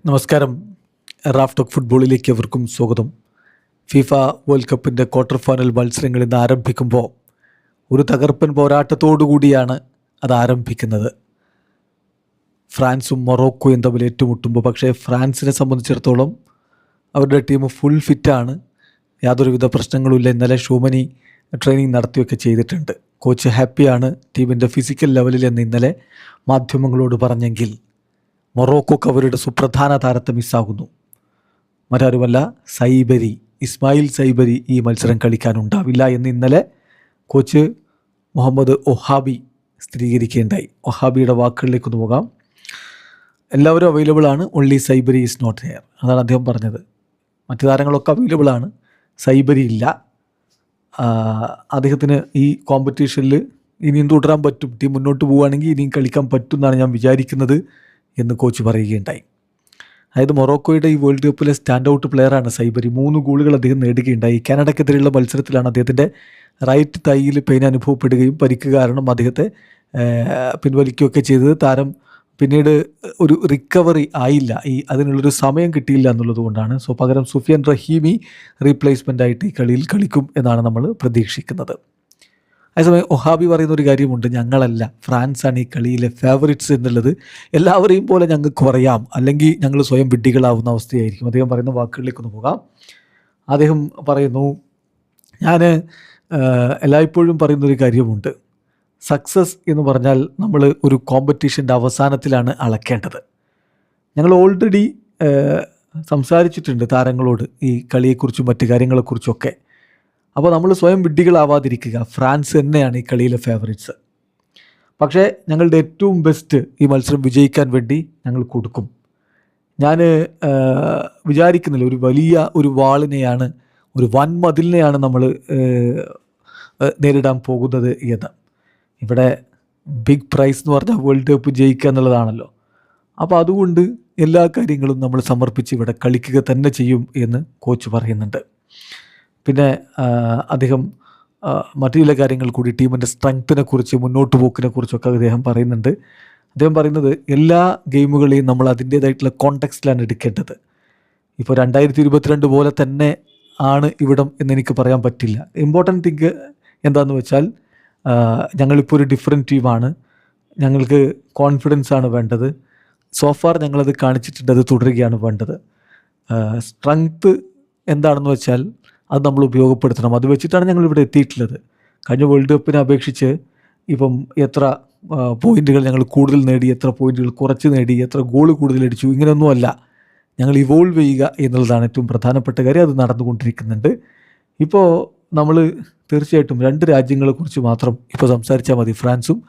നമസ്കാരം. Raf talk ഫുട്ബോളിലേക്ക് അവർക്കും സ്വാഗതം. ഫിഫ വേൾഡ് കപ്പിൻ്റെ ക്വാർട്ടർ ഫൈനൽ മത്സരങ്ങൾ ഇന്ന് ആരംഭിക്കുമ്പോൾ ഒരു തകർപ്പൻ പോരാട്ടത്തോടുകൂടിയാണ് അത് ആരംഭിക്കുന്നത്. ഫ്രാൻസും മൊറോക്കോയും തമ്മിൽ ഏറ്റുമുട്ടുമ്പോൾ പക്ഷേ ഫ്രാൻസിനെ സംബന്ധിച്ചിടത്തോളം അവരുടെ ടീം ഫുൾ ഫിറ്റാണ്, യാതൊരുവിധ പ്രശ്നങ്ങളുമില്ല. ഇന്നലെ ഷൂമനി ട്രെയിനിങ് നടത്തിയൊക്കെ ചെയ്തിട്ടുണ്ട്. കോച്ച് ഹാപ്പിയാണ് ടീമിൻ്റെ ഫിസിക്കൽ ലെവലിൽ എന്ന് ഇന്നലെ മാധ്യമങ്ങളോട് പറഞ്ഞെങ്കിൽ മൊറോക്കോക്ക് അവരുടെ സുപ്രധാന താരത്തെ മിസ്സാകുന്നു. മറ്റാരുമല്ല, ഇസ്മായിൽ സൈബരി ഈ മത്സരം കളിക്കാനുണ്ടാവില്ല എന്ന് ഇന്നലെ കോച്ച് മുഹമ്മദ് ഒഹാബി സ്ഥിരീകരിക്കുകയുണ്ടായി. ഒഹാബിയുടെ വാക്കുകളിലേക്കൊന്ന് പോകാം. എല്ലാവരും അവൈലബിൾ ആണ്, ഓൺലി സൈബരി ഈസ് നോട്ട് ഹെയർ, അതാണ് അദ്ദേഹം പറഞ്ഞത്. മറ്റു താരങ്ങളൊക്കെ അവൈലബിൾ ആണ്, സൈബരി ഇല്ല. അദ്ദേഹത്തിന് ഈ കോമ്പറ്റീഷനിൽ ഇനിയും തുടരാൻ പറ്റും, ടീം മുന്നോട്ട് പോവുകയാണെങ്കിൽ ഇനിയും കളിക്കാൻ പറ്റും എന്നാണ് ഞാൻ വിചാരിക്കുന്നത് എന്ന് കോച്ച് പറയുകയുണ്ടായി. അതായത് മൊറോക്കോയുടെ ഈ വേൾഡ് കപ്പിലെ സ്റ്റാൻഡ് ഔട്ട് പ്ലെയറാണ് സൈബരി. 3 ഗോളുകൾ അദ്ദേഹം നേടുകയുണ്ടായി. കാനഡയ്ക്കെതിരെയുള്ള മത്സരത്തിലാണ് അദ്ദേഹത്തിൻ്റെ റൈറ്റ് തൈയിൽ പെയിൻ അനുഭവപ്പെടുകയും പരിക്ക് കാരണം അദ്ദേഹത്തെ പിൻവലിക്കുകയൊക്കെ ചെയ്തത്. താരം പിന്നീട് ഒരു റിക്കവറി ആയില്ല, അതിനുള്ളൊരു സമയം കിട്ടിയില്ല എന്നുള്ളത് കൊണ്ടാണ്. പകരം സുഫിയാൻ റഹീമി റീപ്ലേസ്മെൻ്റ് ആയിട്ട് ഈ കളിയിൽ കളിക്കും എന്നാണ് നമ്മൾ പ്രതീക്ഷിക്കുന്നത്. അതേസമയം ഒഹാബി പറയുന്ന ഒരു കാര്യമുണ്ട്, ഞങ്ങളല്ല, ഫ്രാൻസാണ് ഈ കളിയിലെ ഫേവറിറ്റ്സ് എന്നുള്ളത് എല്ലാവരെയും പോലെ ഞങ്ങൾക്ക് പറയാം, അല്ലെങ്കിൽ ഞങ്ങൾ സ്വയം വിഡ്ഢികളാവുന്ന അവസ്ഥയായിരിക്കും. അദ്ദേഹം പറയുന്ന വാക്കുകളിലേക്കൊന്ന് പോകാം. അദ്ദേഹം പറയുന്നു, ഞാൻ എല്ലായ്പ്പോഴും പറയുന്നൊരു കാര്യമുണ്ട്, സക്സസ് എന്ന് പറഞ്ഞാൽ നമ്മൾ ഒരു കോമ്പറ്റീഷൻ്റെ അവസാനത്തിലാണ് അളക്കേണ്ടത്. ഞങ്ങൾ ഓൾറെഡി സംസാരിച്ചിട്ടുണ്ട് താരങ്ങളോട് ഈ കളിയെക്കുറിച്ചും മറ്റു കാര്യങ്ങളെക്കുറിച്ചൊക്കെ. അപ്പോൾ നമ്മൾ സ്വയം വിഡ്ഢികളാവാതിരിക്കുക, ഫ്രാൻസ് തന്നെയാണ് ഈ കളിയിലെ ഫേവറിറ്റ്സ്. പക്ഷേ ഞങ്ങളുടെ ഏറ്റവും ബെസ്റ്റ് ഈ മത്സരം വിജയിക്കാൻ വേണ്ടി ഞങ്ങൾ കൊടുക്കും. ഞാൻ വിചാരിക്കുന്നില്ല ഒരു വലിയ ഒരു വാളിനെയാണ്, ഒരു വൻ മതിലിനെയാണ് നമ്മൾ നേരിടാൻ പോകുന്നത് എന്ന്. ഇവിടെ ബിഗ് പ്രൈസ് എന്ന് പറഞ്ഞാൽ വേൾഡ് കപ്പ് ജയിക്കുക എന്നുള്ളതാണല്ലോ. അപ്പോൾ അതുകൊണ്ട് എല്ലാ കാര്യങ്ങളും നമ്മൾ സമർപ്പിച്ച് ഇവിടെ കളിക്കുക തന്നെ ചെയ്യും എന്ന് കോച്ച് പറയുന്നുണ്ട്. പിന്നെ അദ്ദേഹം മറ്റു ചില കാര്യങ്ങൾ കൂടി, ടീമിൻ്റെ സ്ട്രെങ്ത്തിനെ കുറിച്ച്, മുന്നോട്ട് പോക്കിനെ കുറിച്ചൊക്കെ അദ്ദേഹം പറയുന്നുണ്ട്. അദ്ദേഹം പറയുന്നത് എല്ലാ ഗെയിമുകളെയും നമ്മൾ അതിൻ്റേതായിട്ടുള്ള കോണ്ടെക്സ്റ്റിലാണ് എടുക്കേണ്ടത്. ഇപ്പോൾ 2022 പോലെ തന്നെ ആണ് ഇവിടം എന്നെനിക്ക് പറയാൻ പറ്റില്ല. ഇമ്പോർട്ടൻറ്റ് തിങ് എന്താണെന്ന് വെച്ചാൽ, ഞങ്ങളിപ്പോൾ ഒരു ഡിഫറെൻറ്റ് ടീമാണ്, ഞങ്ങൾക്ക് കോൺഫിഡൻസ് ആണ് വേണ്ടത്. സോഫാർ ഞങ്ങളത് കാണിച്ചിട്ടുണ്ട്, അത് തുടരുകയാണ് വേണ്ടത്. സ്ട്രെങ്ത്ത് എന്താണെന്ന് വെച്ചാൽ അത് നമ്മൾ ഉപയോഗപ്പെടുത്തണം. അത് വെച്ചിട്ടാണ് ഞങ്ങളിവിടെ എത്തിയിട്ടുള്ളത്. കഴിഞ്ഞ വേൾഡ് കപ്പിനെ അപേക്ഷിച്ച് ഇപ്പം എത്ര പോയിൻറ്റുകൾ ഞങ്ങൾ കൂടുതൽ നേടി, എത്ര പോയിൻറ്റുകൾ കുറച്ച് നേടി, എത്ര ഗോൾ കൂടുതൽ അടിച്ചു, ഇങ്ങനെയൊന്നുമല്ല. ഞങ്ങൾ ഇവോൾവ് ചെയ്യുക എന്നുള്ളതാണ് ഏറ്റവും പ്രധാനപ്പെട്ട കാര്യം. അത് നടന്നുകൊണ്ടിരിക്കുന്നുണ്ട്. ഇപ്പോൾ നമ്മൾ തീർച്ചയായിട്ടും 2 രാജ്യങ്ങളെക്കുറിച്ച് മാത്രം ഇപ്പോൾ സംസാരിച്ചാൽ മതി, ഫ്രാൻസും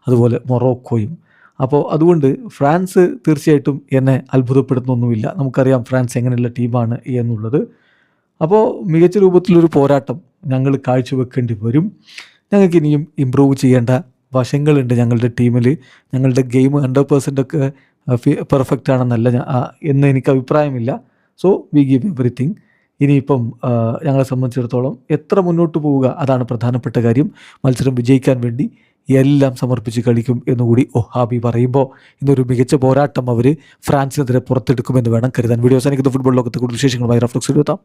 അതുപോലെ മൊറോക്കോയും. അപ്പോൾ അതുകൊണ്ട് ഫ്രാൻസ് തീർച്ചയായിട്ടും എന്നെ അത്ഭുതപ്പെടുത്തുന്നൊന്നുമില്ല. നമുക്കറിയാം ഫ്രാൻസ് എങ്ങനെയുള്ള ടീമാണ് എന്നുള്ളത്. അപ്പോൾ മികച്ച രൂപത്തിലൊരു പോരാട്ടം ഞങ്ങൾ കാഴ്ചവെക്കേണ്ടി വരും. ഞങ്ങൾക്ക് ഇനിയും ഇമ്പ്രൂവ് ചെയ്യേണ്ട വശങ്ങളുണ്ട് ഞങ്ങളുടെ ടീമിൽ. ഞങ്ങളുടെ ഗെയിം 100% ഒക്കെ പെർഫെക്റ്റ് ആണെന്നല്ല എന്ന് എനിക്ക് അഭിപ്രായമില്ല. We give everything. ഇനിയിപ്പം ഞങ്ങളെ സംബന്ധിച്ചിടത്തോളം എത്ര മുന്നോട്ട് പോവുക അതാണ് പ്രധാനപ്പെട്ട കാര്യം. മത്സരം വിജയിക്കാൻ വേണ്ടി എല്ലാം സമർപ്പിച്ച് കളിക്കും എന്നുകൂടി ഒഹാബി പറയുമ്പോൾ ഇന്നൊരു മികച്ച പോരാട്ടം അവർ ഫ്രാൻസിനെതിരെ പുറത്തെടുക്കുമെന്ന് വേണം കരുതാൻ. വീഡിയോ അവസാനിക്കുന്ന ഫുട്ബോൾ ലോകത്തെ കൂടുതൽ വിശേഷങ്ങളുമായി റാഫ് ടോക്സിൽ എത്താം.